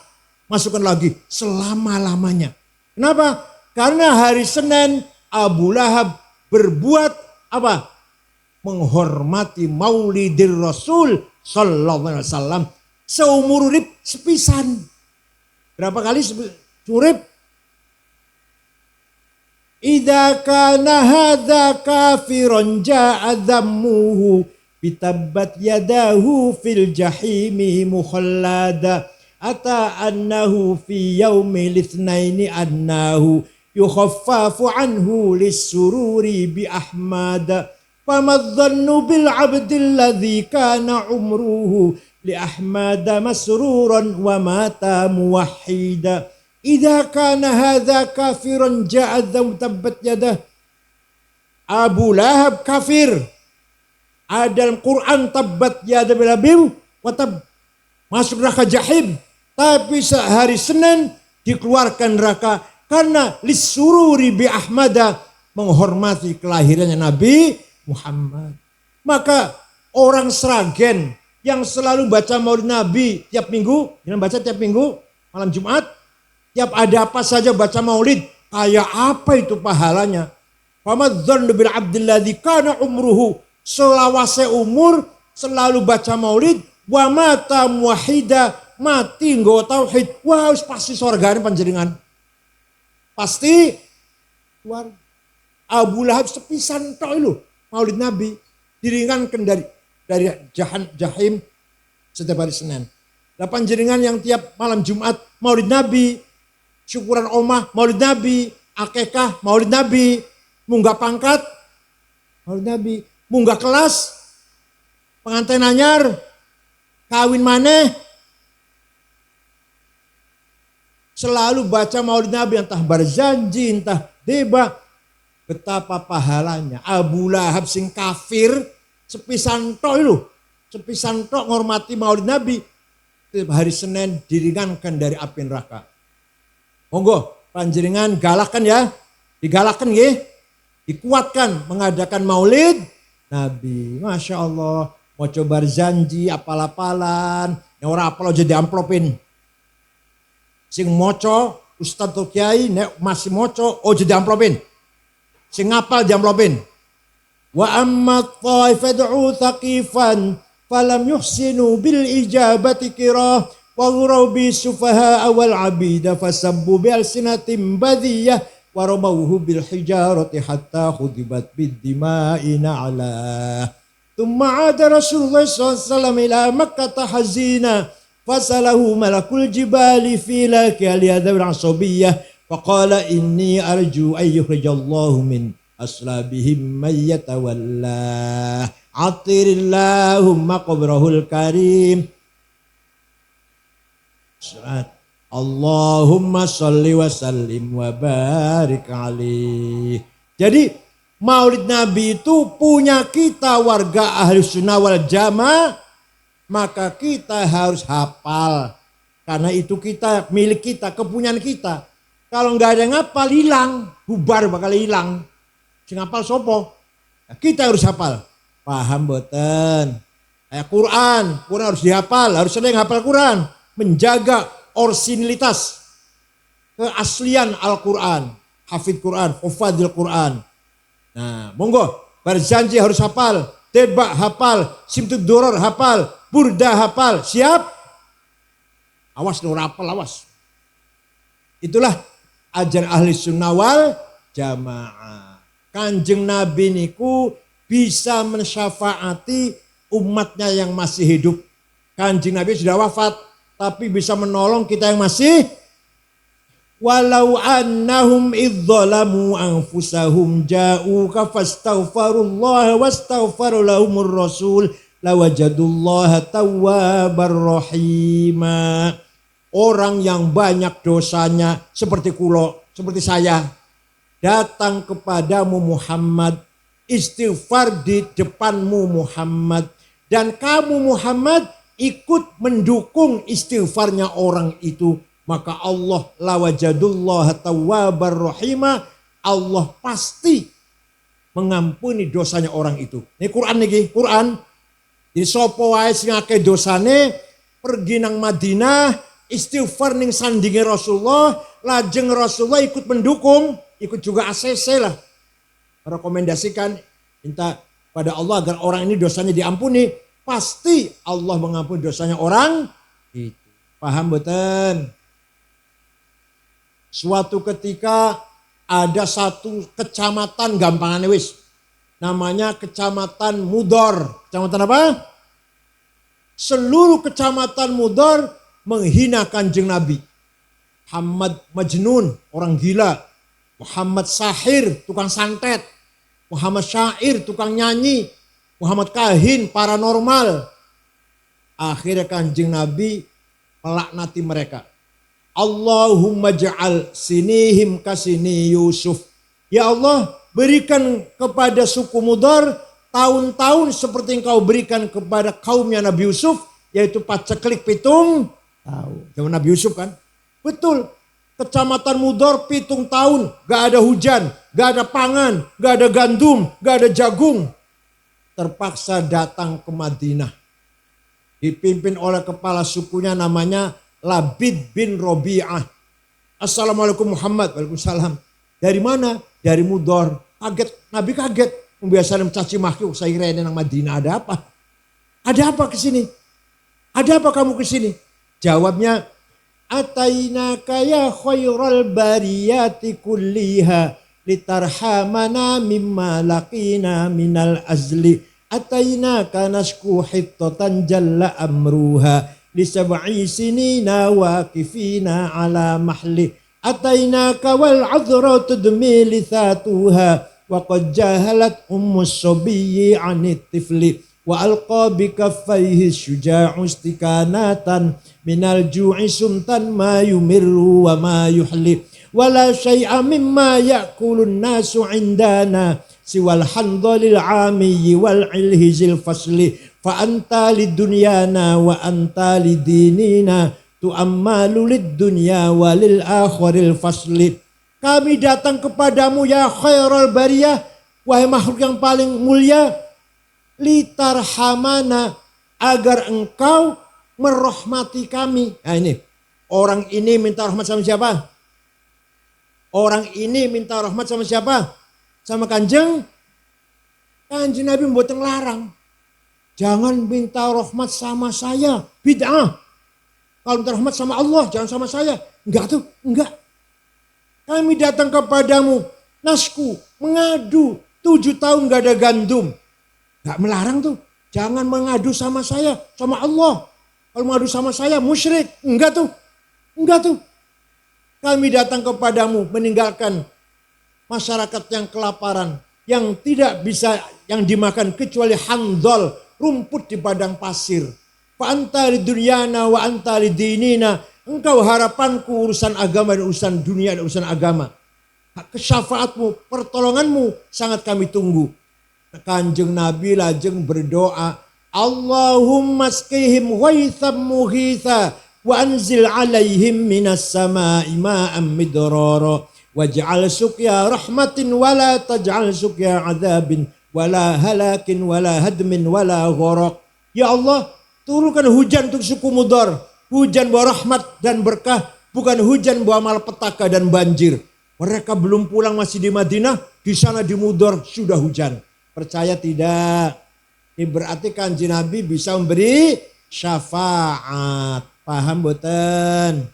masukkan lagi selama-lamanya. Kenapa? Karena hari Senin Abu Lahab berbuat apa? Menghormati Maulidir Rasul sallallahu alaihi wasallam. Seumur urip sepisan. Berapa kali urip? Idza kana hadza kafiran ja'a dhammuhu bitabbat yadahu fil jahimi mukhallada ata annahu fi yaumil itsnaini annahu yukhaffafu anhu lis-sururi bi ahmad famadh-dhannu bil 'abdil ladzi kana umruhu li Ahmad masruran wa mata muwahhida. Idza kana hadza kafiran ja'a tabbat yadah. Abu Lahab kafir. Ada dalam Quran tabbat yadah bilabim wa tab. Masuk neraka jahim. Tapi hari Senin dikeluarkan neraka karena lisururi bi Ahmada, menghormati kelahirannya Nabi Muhammad. Maka orang Sragen yang selalu baca Maulid Nabi tiap minggu, jangan baca tiap minggu, malam Jumat, tiap ada apa saja baca Maulid, kayak apa itu pahalanya? Famadzan bil abdilladzi kana umruhu, selawase umur selalu baca Maulid, wa mata muwahhida, mati nggo tauhid, wah pasti surgane panjenengan. Pasti keluar. Abu Lahab sepisan tok lho Maulid Nabi diringankan dari jahim setiap hari Senin. Lapan jenengan yang tiap malam Jumat Maulid Nabi, syukuran omah Maulid Nabi, akekah Maulid Nabi, munggah pangkat Maulid Nabi, munggah kelas, pengantin anyar, kawin maneh, selalu baca Maulid Nabi, entah berjanji, entah debat, betapa pahalanya. Abu Lahab sing kafir sepisan tok itu, sepisan tok ngormati Maulid Nabi, setiap hari Senin diringankan dari api neraka. Monggo panjenengan galakan ya, digalakan nggih. dikuatkan mengadakan maulid Nabi. Masya Allah. Mau coba janji apal-apalan. Yang orang apal aja diamplopin. Sing moco, Ustadz atau Kiai masih moco, oh jadi amplopin. Sing ngapal diamplopin. Wa amma ta'ifad'u thaqifan falam yuhsinu bil ijabati kirah wa ghuraw bi sufaha wal abida fasabbu bi alsinatim badiyah wa ramawhu bil hijarati hatta khudibat bid dima'i na'la. Thumma 'ada Rasulullah sallallahu alaihi wasallam ila Makkah hazina fasalahu malakul jibali fi laki aliyadab al-asabiyyah faqala inni arju an yukhrijallahu min aslabihim man yatawalla atirillahumma qabrahul karim. Surat Allahumma salli wa sallim wa barik alaih. Jadi Maulid Nabi itu punya kita warga ahli sunnah wal jamaah, maka kita harus hafal. Karena itu kita, milik kita, kepunyaan kita. Kalau nggak ada yang hafal, hilang. Bubar bakal hilang. Sing hafal sopo? Nah, kita harus hafal. Paham boten? Quran harus dihafal, harus ada yang hafal Quran. Menjaga orisinilitas, keaslian Al-Quran. Hafidh Quran, hufadil Quran. Nah, monggo berjanji harus hafal, tebak hafal, simtud doror hafal, burda hafal, siap? Awas nur hafal, awas. Itulah ajar ahli sunnah wal jamaah. Kanjeng Nabi niku bisa mensyafaati umatnya yang masih hidup. Kanjeng Nabi sudah wafat, tapi bisa menolong kita yang masih. Walau annahum idzalamu anfusahum ja'uka fastaghfirullaha wastaghfara lahumur rasul lawajadullaha tawwabar rahima. Orang yang banyak dosanya seperti kulo, seperti saya, datang kepadamu Muhammad, istighfar di depanmu Muhammad, dan kamu Muhammad ikut mendukung istighfarnya orang itu, maka Allah lawajadullah tawwabar rahima, Allah pasti mengampuni dosanya orang itu. Ini Quran niki, Quran. Di sopo wae sing akeh dosane pergi nang Madinah istighfar ning sandinge Rasulullah, lajeng Rasulullah ikut mendukung, ikut juga ACC lah. Rekomendasikan minta pada Allah agar orang ini dosanya diampuni, pasti Allah mengampuni dosanya orang itu. Paham boten? Suatu ketika ada satu kecamatan gampangannya wis. Namanya Kecamatan Mudor. Kecamatan apa? Seluruh Kecamatan Mudor menghina Kanjeng Nabi. Muhammad Majnun, orang gila. Muhammad Sahir, tukang santet. Muhammad Syair, tukang nyanyi. Muhammad Kahin, paranormal. Akhirnya Kanjeng Nabi melaknati mereka. Allahumma ja'al sinihim kasini Yusuf. Ya Allah, berikan kepada suku Mudor tahun-tahun seperti engkau berikan kepada kaumnya Nabi Yusuf, yaitu paceklik pitung tahun. Zaman Nabi Yusuf kan? Betul. Kecamatan Mudor pitung tahun, gak ada hujan, gak ada pangan, gak ada gandum, gak ada jagung. Terpaksa datang ke Madinah. Dipimpin oleh kepala sukunya namanya Labid bin Robi'ah. Assalamualaikum Muhammad. Waalaikumsalam. Dari mana? Dari Mudor. Kaget. Nabi kaget. Biasanya mencaci maki. Saya kira ini nang Madinah. Ada apa? Ada apa kesini? Ada apa kamu kesini? Jawabnya, Atainaka ya khairal bariyati kulliha litarhamana mimma laqina minal azli. Atainaka nasku hittatan jalla amruha. Lisab'i sinina waqifina ala mahli. Atainaka wal adra tudmi lithatuha. Wa qad jahalat ummus sabiyyi anit tifli. Wa alqa bikaffaihi syuja'u istikanatan. Minal ju'i sumtan ma yumirru wa ma yuhli. Wala syai'a mimma ya'kulun nasu indana. Siwal handalil amiyyi wal ilhizil fasli. Fa anta lid dunyana wa anta lid dinina tu'ammalu lid dunya walil akhiril fasli. Kami datang kepadamu ya khairal bariyah, wahai makhluk yang paling mulia, litarhamana, agar engkau merahmati kami. Nah ini, orang ini minta rahmat sama siapa? Orang ini minta rahmat sama siapa? Sama Kanjeng Nabi membuat larang. Jangan minta rahmat sama saya, bid'ah. Kalau minta rahmat sama Allah, jangan sama saya. Enggak tuh, enggak. Kami datang kepadamu, nasku, mengadu, 7 tahun gak ada gandum. Enggak melarang tuh, jangan mengadu sama saya, sama Allah. Kalau mengadu sama saya, musyrik. Enggak tuh, enggak tuh. Kami datang kepadamu meninggalkan masyarakat yang kelaparan, yang tidak bisa yang dimakan kecuali handol, rumput di padang pasir. Fa anta lidunyana wa anta lidinina. Engkau harapanku urusan agama dan urusan dunia dan urusan agama. Kesyafaatmu, pertolonganmu sangat kami tunggu. Kanjeng Nabi lajeng berdoa, Allahumma skihim ghaitham mughitha wa anzil alaihim minas sama'i ma'am midrara waj'al suqya rahmatin wala taj'al suqya azabin wala halakin wala hadmin wala gharaq. Ya Allah, turunkan hujan untuk suku Mudar, hujan bawa rahmat dan berkah, bukan hujan bawa malapetaka dan banjir. Mereka belum pulang, masih di Madinah, di sana di Mudar sudah hujan. Percaya tidak? Ini berarti Kanjeng Nabi bisa memberi syafaat. Paham boten?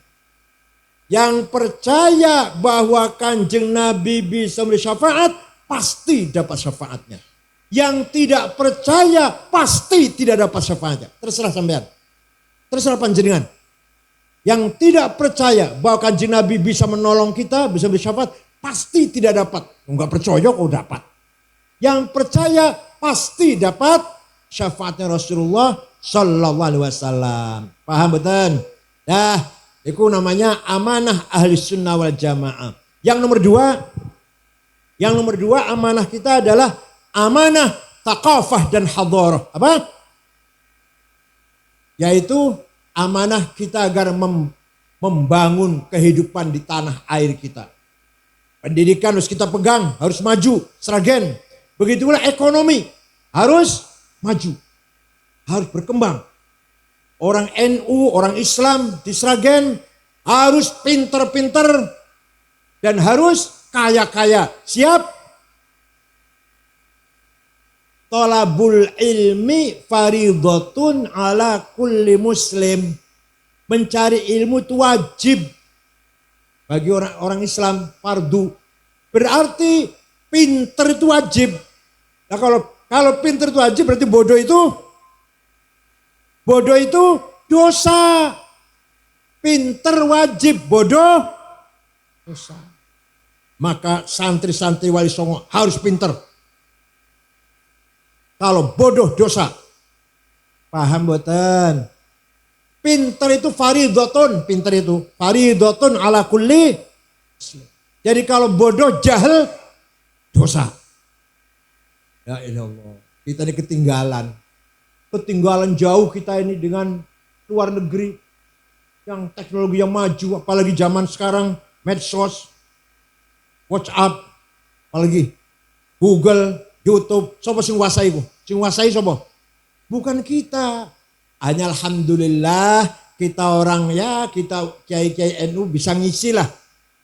Yang percaya bahwa Kanjeng Nabi bisa memberi syafaat, pasti dapat syafaatnya. Yang tidak percaya, pasti tidak dapat syafaatnya. Terserah sampean. Terserah panjenengan. Yang tidak percaya bahwa Kanjeng Nabi bisa menolong kita, bisa memberi syafaat, pasti tidak dapat. Enggak percaya kok dapat. Yang percaya pasti dapat syafaatnya Rasulullah Sallallahu Alaihi Wasallam. Paham betul? Nah, itu namanya amanah ahli sunnah wal jamaah. Yang nomor dua amanah kita adalah amanah taqafah dan hadarah. Apa? Yaitu amanah kita agar membangun kehidupan di tanah air kita. Pendidikan harus kita pegang, harus maju, Sragen. Begitulah ekonomi, harus maju, harus berkembang. Orang NU, orang Islam di Sragen harus pinter-pinter dan harus kaya-kaya. Siap? Thalabul ilmi faridhatun ala kulli muslim. Mencari ilmu itu wajib bagi orang Islam, fardu. Berarti pinter itu wajib. Nah kalau pinter itu wajib, berarti bodoh itu dosa. Pinter wajib, bodoh dosa. Maka santri-santri Wali Songo harus pinter. Kalau bodoh dosa. Paham boten? Pinter itu faridhatun, pinter itu faridhatun ala kulli. Jadi kalau bodoh jahil dosa. Ya ilallah, kita ini ketinggalan jauh kita ini dengan luar negeri yang teknologi yang maju, apalagi zaman sekarang medsos, WhatsApp, apalagi Google, YouTube. Sopo sing nguasai ku? Sing nguasai sopo? Bukan kita. Hanya alhamdulillah kita orang ya, kita kiai-kiai NU bisa ngisi lah.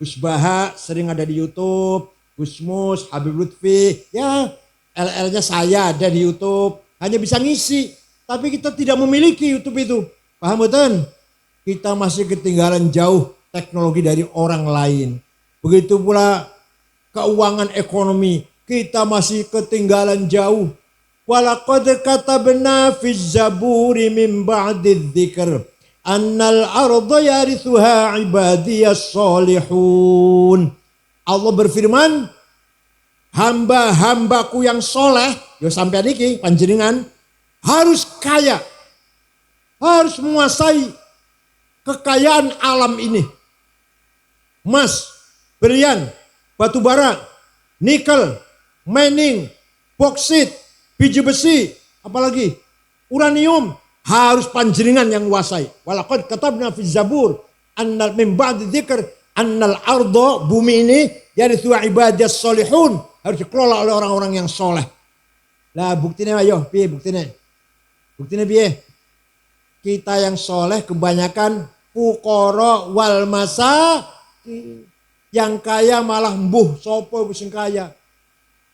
Gus Baha sering ada di YouTube, Gus Mus, Habib Lutfi, ya LL-nya saya ada di YouTube. Hanya bisa ngisi, tapi kita tidak memiliki YouTube itu. Paham betul? Kita masih ketinggalan jauh teknologi dari orang lain. Begitu pula keuangan ekonomi, kita masih ketinggalan jauh. Walaqad katabna fiz zaburi min ba'di dzikr annal arda yarithuha ibadiyas solihun. Allah berfirman, hamba-hambaku yang soleh, yo sampai niki panjenengan harus kaya, harus menguasai kekayaan alam ini. Emas, berlian, batu bara, nikel, mining, boksit, biji besi, apalagi uranium, harus panjenengan yang menguasai. Walaqad katabna fi zabur annal min ba'di dzikr annal arda, bumi ini yarithu ibadiyas solihun, harus dikelola oleh orang-orang yang soleh. Lah buktinya ayo, piye buktinya? Buktinya piye? Kita yang soleh kebanyakan fuqara wal masakin. Yang kaya malah mbuh sopo sing kaya.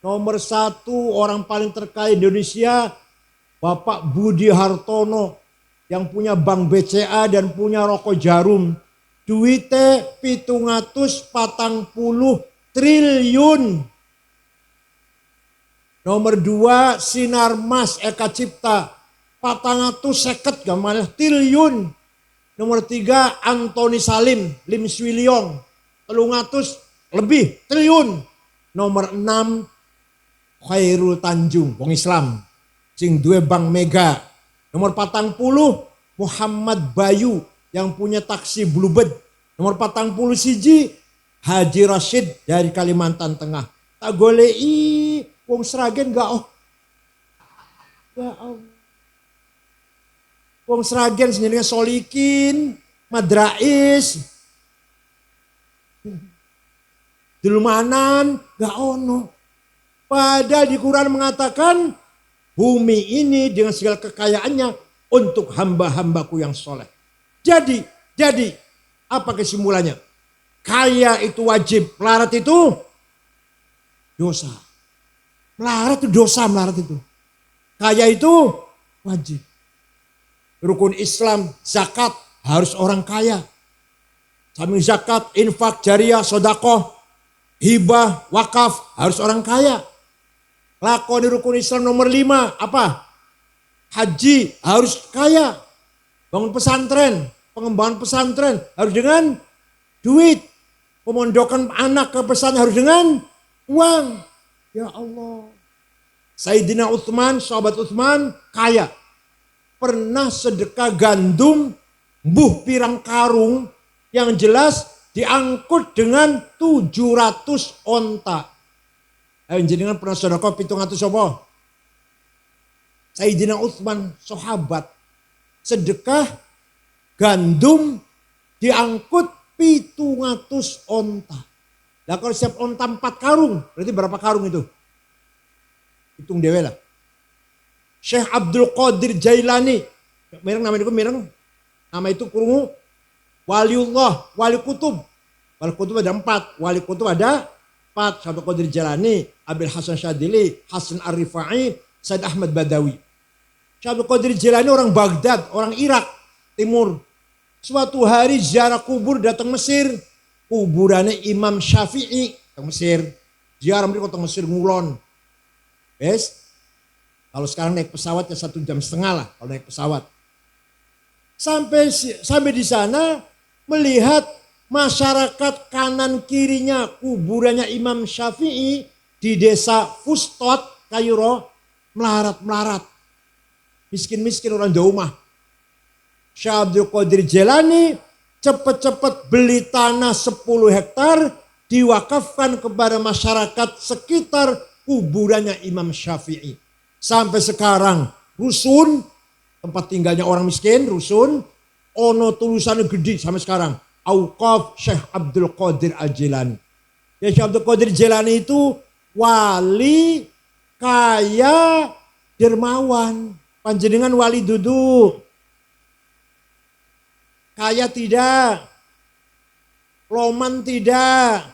Nomor 1 orang paling terkaya Indonesia Bapak Budi Hartono yang punya Bank BCA dan punya Rokok Jarum. Duitnya 740 triliun. Nomor 2 Sinarmas Eka Cipta 450 gamane triliun. Nomor 3 Antoni Salim Lim Swiliong 300 lebih triliun. Nomor 6 Khairul Tanjung wong Islam sing duwe Bank Mega. Nomor 40 Muhammad Bayu yang punya taksi Bluebird. Nomor 40 siji Haji Rashid dari Kalimantan Tengah. Tak golei wong Sragen gak oh. Ya Allah. Wong Sragen senjenenge Solikin, Madrais, Dulumanan gak ono. Padahal di Quran mengatakan bumi ini dengan segala kekayaannya untuk hamba-hambaku yang soleh. Jadi apa kesimpulannya? Kaya itu wajib, melarat itu dosa. Melarat itu dosa, melarat itu. Kaya itu wajib. Rukun Islam, zakat harus orang kaya. Samping zakat, infak, jariah, sodakoh, hibah, wakaf harus orang kaya. Lakoni rukun Islam nomor 5 apa? Haji harus kaya. Bangun pesantren, pengembangan pesantren harus dengan duit. Pemondokan anak ke pesantren harus dengan uang. Ya Allah. Sayyidina Utsman, sahabat Utsman kaya. Pernah sedekah gandum mbuh pirang karung yang jelas diangkut dengan 700 onta. Ayo jenengan pernah sedekah 700 apa? Sayyidina Utsman sahabat sedekah gandum diangkut 700 onta. Lah kalau setiap onta 4 karung, berarti berapa karung itu? Hitung dewe lah. Syekh Abdul Qadir Jailani, mireng nama itu mireng. Nama itu kurungu waliullah, wali kutub. Wali kutub ada 4, wali kutub ada 4. Syekh Abdul Qadir Jailani, Abil Hasan Syadili, Hasan Ar-Rifai, Said Ahmad Badawi. Syekh Abdul Qadir Jailani orang Baghdad, orang Irak Timur. Suatu hari ziarah kubur datang Mesir. Kuburannya Imam Syafi'i ke Mesir. Ziarah mereka ke Mesir ngulon. Yes. Kalau sekarang naik pesawat ya 1,5 jam lah kalau naik pesawat. Sampai di sana melihat masyarakat kanan kirinya kuburannya Imam Syafi'i di desa Fustot, Kairo, melarat-melarat. Miskin-miskin orang Daumah. Syekh Abdul Qadir Jailani cepat-cepat beli tanah 10 hektar diwakafkan kepada masyarakat sekitar kuburannya Imam Syafi'i. Sampai sekarang rusun tempat tinggalnya orang miskin, rusun ono tulisannya gede sampai sekarang. Auqaf Syekh Abdul Qadir Al-Jilani. Ya, Syekh Abdul Qadir Jilani itu wali kaya dermawan. Panjenengan wali duduk. Kaya tidak. Loman tidak.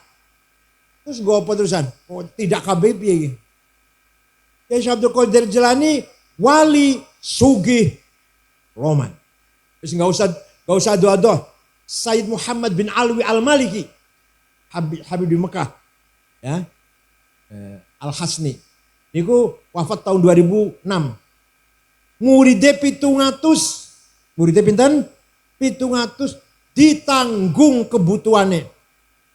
Terus gue apa terusan? Oh, tidak KBP ya. Ya Syekh Abdul Qadir Jilani wali sugih Roman. Terus gak usah doa-doa. Sayyid Muhammad bin Alwi Al-Maliki Habib di Mekah. Ya. Al-Hasni. Niku wafat tahun 2006. Muridnya 700. Muridnya pinten? 700 ditanggung kebutuhannya.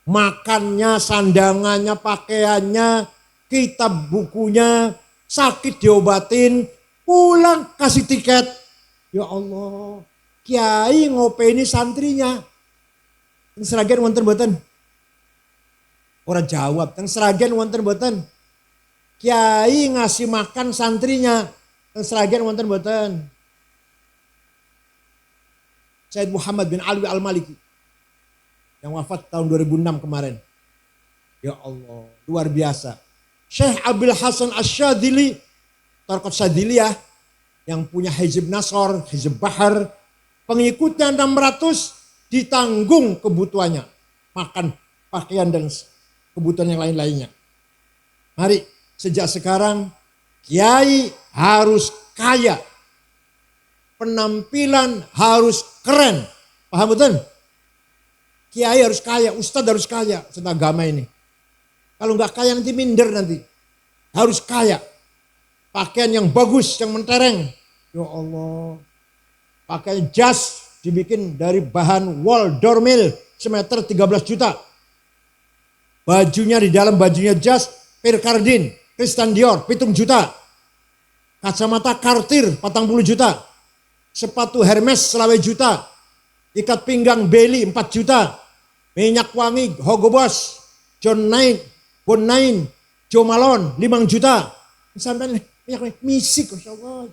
Makannya, sandangannya, pakaiannya, kitab bukunya, sakit diobatin, pulang kasih tiket. Ya Allah, kiai ngopeni santrinya. Teng Sragen wonten mboten? Ora jawab, teng Sragen wonten mboten? Kiai ngasih makan santrinya. Teng Sragen wonten mboten? Sayyid Muhammad bin Alwi Al-Maliki yang wafat tahun 2006 kemarin. Ya Allah, luar biasa. Syekh Abil Hasan Asyadzili, Tarqat Syadziliyah, yang punya Hizb Nasr, Hizb Bahar, pengikutnya 600, ditanggung kebutuhannya. Makan, pakaian, dan kebutuhan yang lain-lainnya. Mari, sejak sekarang, kiai harus kaya. Penampilan harus keren. Paham betul? Kiai harus kaya, ustadz harus kaya. Tentang agama ini. Kalau nggak kaya nanti minder nanti. Harus kaya. Pakaian yang bagus, yang mentereng. Ya Allah. Pakai jas dibikin dari bahan wool dormil semeter 13 juta. Bajunya di dalam bajunya jas Pierre Cardin, Christian Dior 7 juta. Kacamata Cartier 40 juta. Sepatu Hermes selawe juta. Ikat pinggang Belly 4 juta. Minyak wangi Hugo Boss, John Knight, Bon Nain, Joe Malone 5 juta. Sampai minyak wangi misik, Masya Allah.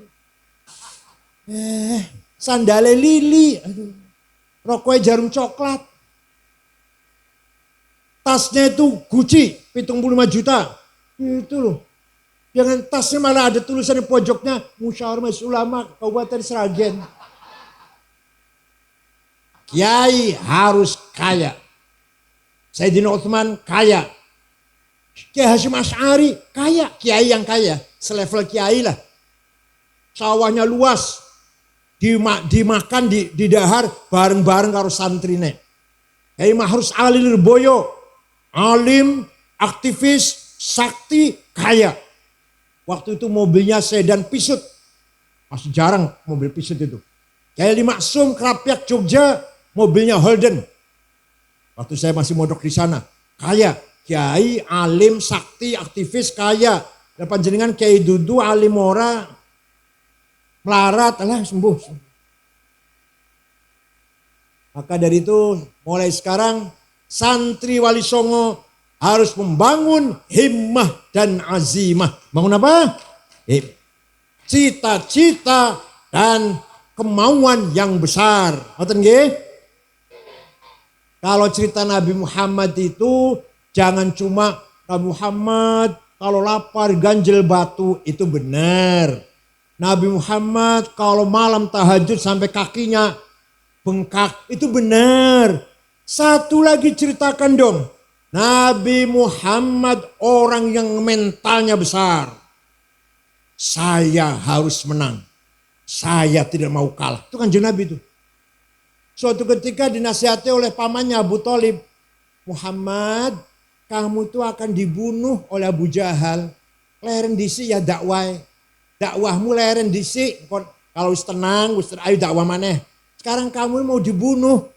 Sandale Lili, aduh. Rokoknya Jarum Coklat. Tasnya itu Gucci 75 juta. Itu loh. Jangan tasnya malah ada tulisan di pojoknya Musyawarah Majelis Ulama Kabupaten Sragen. Kiai harus kaya. Sayyidina Utsman kaya. Kiai Hasyim Asy'ari kaya. Kiai yang kaya. Selevel kiai lah. Sawahnya luas. Dimakan, didahar bareng-bareng karo santrine. Kiai Mahrus Ali Lirboyo. Alim, aktivis, sakti, kaya. Waktu itu mobilnya sedan Pisut. Masih jarang mobil Pisut itu. Kiai Ali Maksum, Krapyak, Jogja, mobilnya Holden. Waktu saya masih mondok di sana. Kaya. Kiai, alim, sakti, aktivis, kaya. Dan panjenengan Kiai Dudu, alim ora, melarat, alah sembuh. Maka dari itu mulai sekarang santri Wali Songo harus membangun himmah dan azimah. Bangun apa? Cita-cita dan kemauan yang besar. Ngoten nggih? Kalau cerita Nabi Muhammad itu jangan cuma Nabi Muhammad kalau lapar ganjel batu, itu benar. Nabi Muhammad kalau malam tahajud sampai kakinya bengkak, itu benar. Satu lagi ceritakan dong. Nabi Muhammad orang yang mentalnya besar. Saya harus menang. Saya tidak mau kalah. Itu kan Nabi itu. Suatu ketika dinasihati oleh pamannya Abu Thalib. Muhammad, kamu itu akan dibunuh oleh Abu Jahal. Leren disi ya dakwah. Dakwahmu leren disi. Kalau tenang, ayo dakwah maneh. Sekarang kamu mau dibunuh.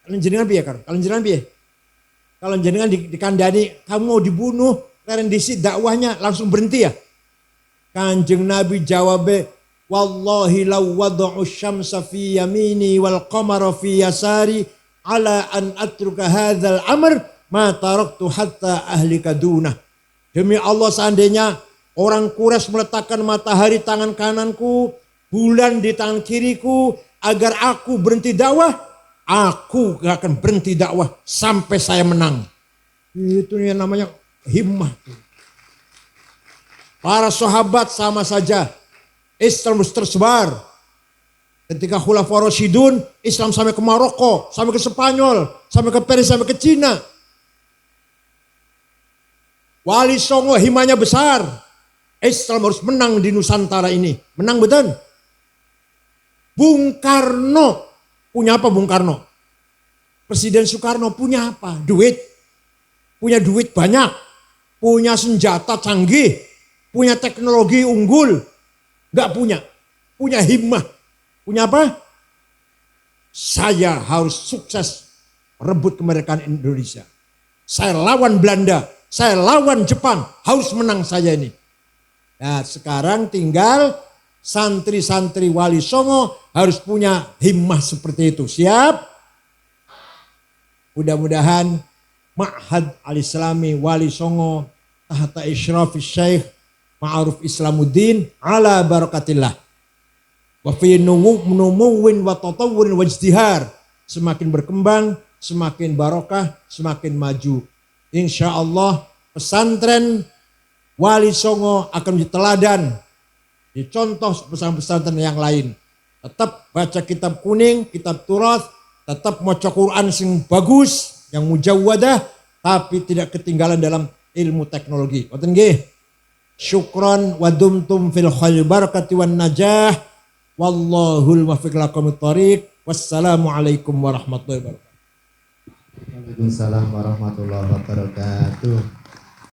Kalau jenengan piye kan? Kalau jenengan piye? Kalau jenengan dikandani, kamu mau dibunuh, leren disi dakwahnya langsung berhenti ya? Kanjeng Nabi jawab, wallahi law wada'u syamsa fi yamini wal qamara fi yasari ala an atruka hadzal amr ma taraktu hatta ahlika dunah. Demi Allah, seandainya orang Quraisy meletakkan matahari tangan kananku, bulan di tangan kiriku, agar aku berhenti dakwah, aku gak akan berhenti dakwah sampai saya menang. Itu yang namanya himmah. Para sahabat sama saja. Islam tersebar. Ketika Khulafaur Rasyidun, Islam sampai ke Maroko, sampai ke Spanyol, sampai ke Perancis, sampai ke Cina. Wali Songo himanya besar. Islam harus menang di Nusantara ini. Menang betul. Bung Karno. Punya apa Bung Karno? Presiden Soekarno punya apa? Duit. Punya duit banyak. Punya senjata canggih. Punya teknologi unggul. Gak punya. Punya himmah. Punya apa? Saya harus sukses merebut kemerdekaan Indonesia. Saya lawan Belanda. Saya lawan Jepang. Harus menang saya ini. Nah sekarang tinggal santri-santri Wali Songo harus punya himmah seperti itu. Siap? Mudah-mudahan Ma'had Al-Islami Wali Songo tahta Isyrafis Syekh Ma'ruf Islamuddin ala barakatillah. Wa fi numuwin wa tatawurin wa ijtihar. Semakin berkembang, semakin barokah, semakin maju. Insya Allah pesantren Wali Songo akan menjadi teladan, dicontoh pesantren-pesantren yang lain. Tetap baca kitab kuning, kitab turas, tetap maca Quran sing bagus, yang mujawwadah, tapi tidak ketinggalan dalam ilmu teknologi. Ngoten nggih. Syukran wa dumtum fil khair barakati wan najah. Wallahul muwaffiq lakumut thoriq. Wassalamualaikum warahmatullahi wabarakatuh.
Waalaikumsalam warahmatullahi wabarakatuh.